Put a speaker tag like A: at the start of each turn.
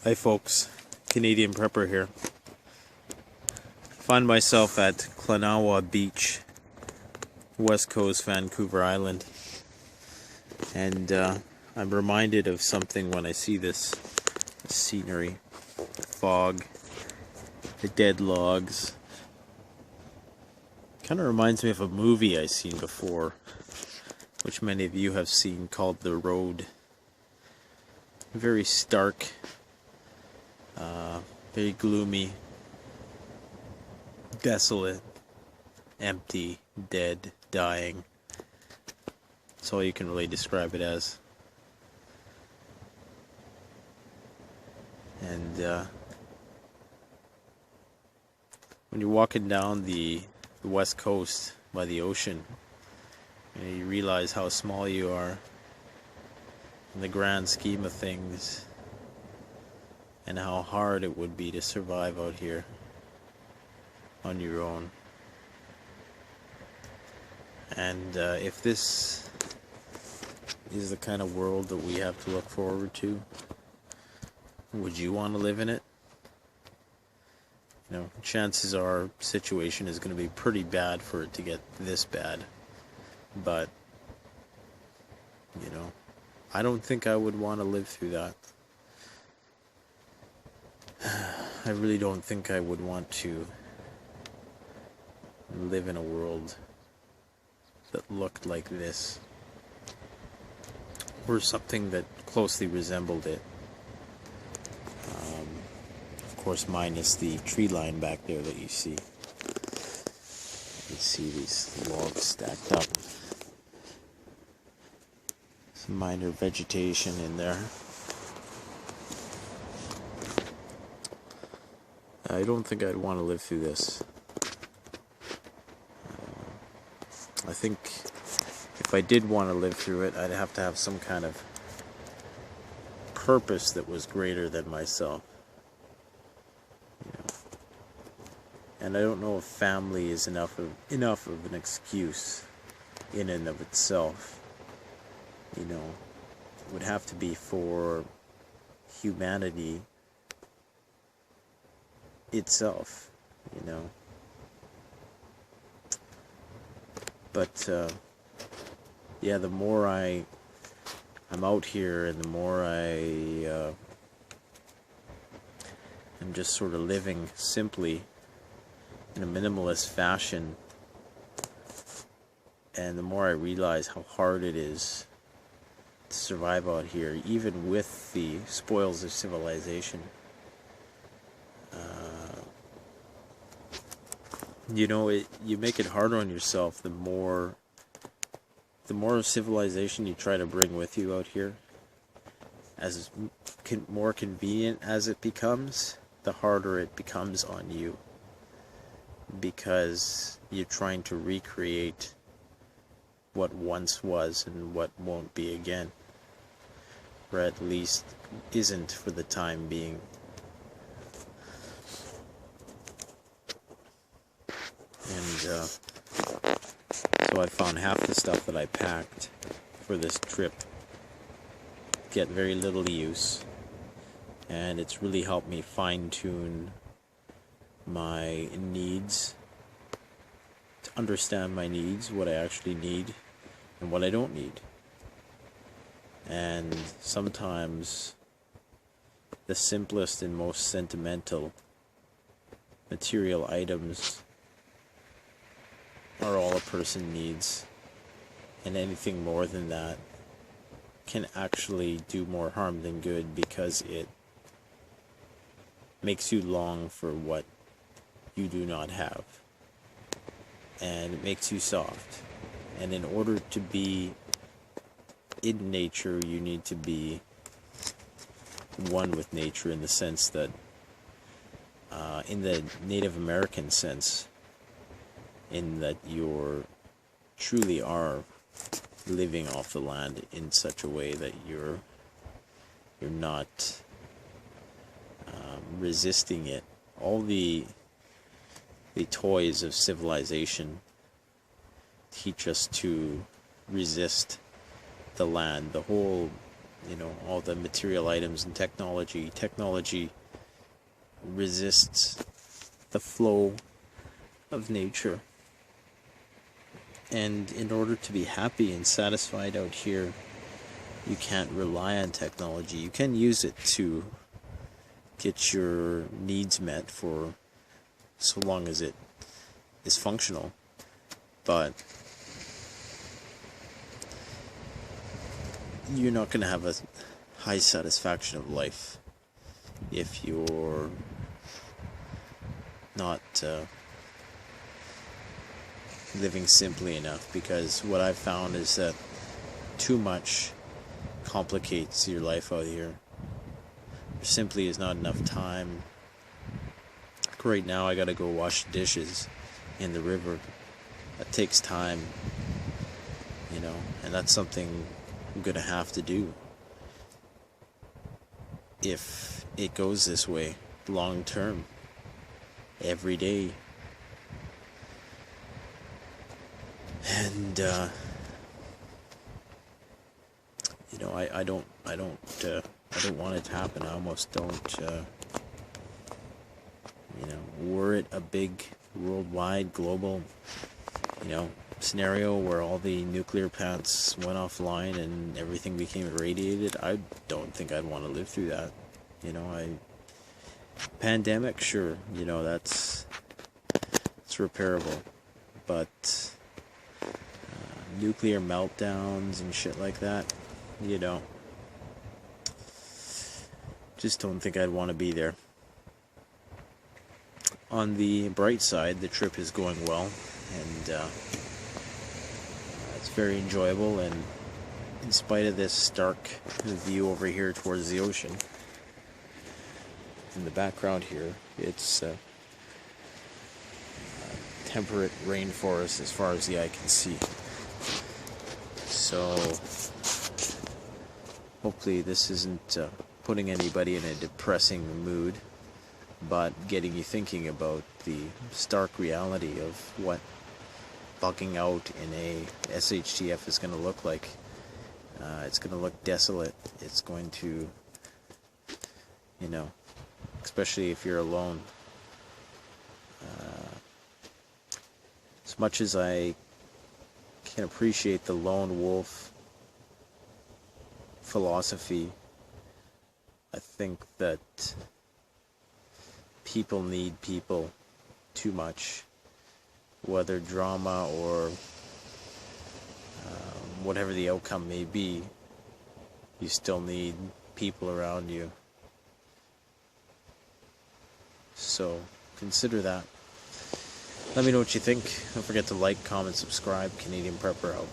A: Hi folks, Canadian Prepper here. Find myself at Klanawa Beach, West Coast, Vancouver Island, and I'm reminded of something when I see this scenery, the fog, the dead logs. Kind of reminds me of a movie I've seen before, which many of you have seen, called The Road. Very stark, very gloomy, desolate, empty, dead, dying. That's all you can really describe it as. And when you're walking down the west coast by the ocean, you realize how small you are in the grand scheme of things, and how hard it would be to survive out here on your own. And if this is the kind of world that we have to look forward to, would you want to live in it? You know, chances are situation is going to be pretty bad for it to get this bad. But, you know, I don't think I would want to live through that. I really don't think I would want to live in a world that looked like this, or something that closely resembled it. Of course, minus the tree line back there that you see. You see these logs stacked up. Some minor vegetation in there. I don't think I'd want to live through this. I think if I did want to live through it, I'd have to have some kind of purpose that was greater than myself. You know? And I don't know if family is enough of an excuse in and of itself. You know, it would have to be for humanity itself, you know. But yeah, the more I'm out here, and the more I'm just sort of living simply in a minimalist fashion, and the more I realize how hard it is to survive out here, even with the spoils of civilization. You know, you make it harder on yourself the more civilization you try to bring with you out here. As more convenient as it becomes, the harder it becomes on you, because you're trying to recreate what once was and what won't be again, or at least isn't for the time being. And so I found half the stuff that I packed for this trip get very little use, and it's really helped me fine-tune my needs, to understand my needs, what I actually need and what I don't need. And sometimes the simplest and most sentimental material items are all a person needs, and anything more than that can actually do more harm than good, because it makes you long for what you do not have, and it makes you soft. And in order to be in nature, you need to be one with nature, in the sense that in the Native American sense, in that you truly are living off the land in such a way that you're not resisting it. All the toys of civilization teach us to resist the land. The whole you know, all the material items and technology. Technology resists the flow of nature. And in order to be happy and satisfied out here, you can't rely on technology. You can use it to get your needs met for so long as it is functional. But you're not going to have a high satisfaction of life if you're not living simply enough, because what I've found is that too much complicates your life out here. There simply is not enough time. Like right now I gotta go wash dishes in the river. That takes time, you know, and that's something I'm gonna have to do if it goes this way long term, every day. And you know, I don't want it to happen. I almost don't. You know, were it a big worldwide, global, you know, scenario where all the nuclear plants went offline and everything became irradiated, I don't think I'd want to live through that. You know, pandemic, sure, you know, it's repairable, but nuclear meltdowns and shit like that, you know, just don't think I'd want to be there. On the bright side, the trip is going well, and it's very enjoyable, and in spite of this stark view over here towards the ocean, in the background here, it's temperate rainforest as far as the eye can see. So hopefully this isn't putting anybody in a depressing mood, but getting you thinking about the stark reality of what bugging out in a SHTF is going to look like. It's going to look desolate. It's going to, you know, especially if you're alone. As much as I can appreciate the lone wolf philosophy, I think that people need people too much, whether drama or whatever the outcome may be. You still need people around you. So consider that. Let me know what you think. Don't forget to like, comment, subscribe. Canadian Prepper out.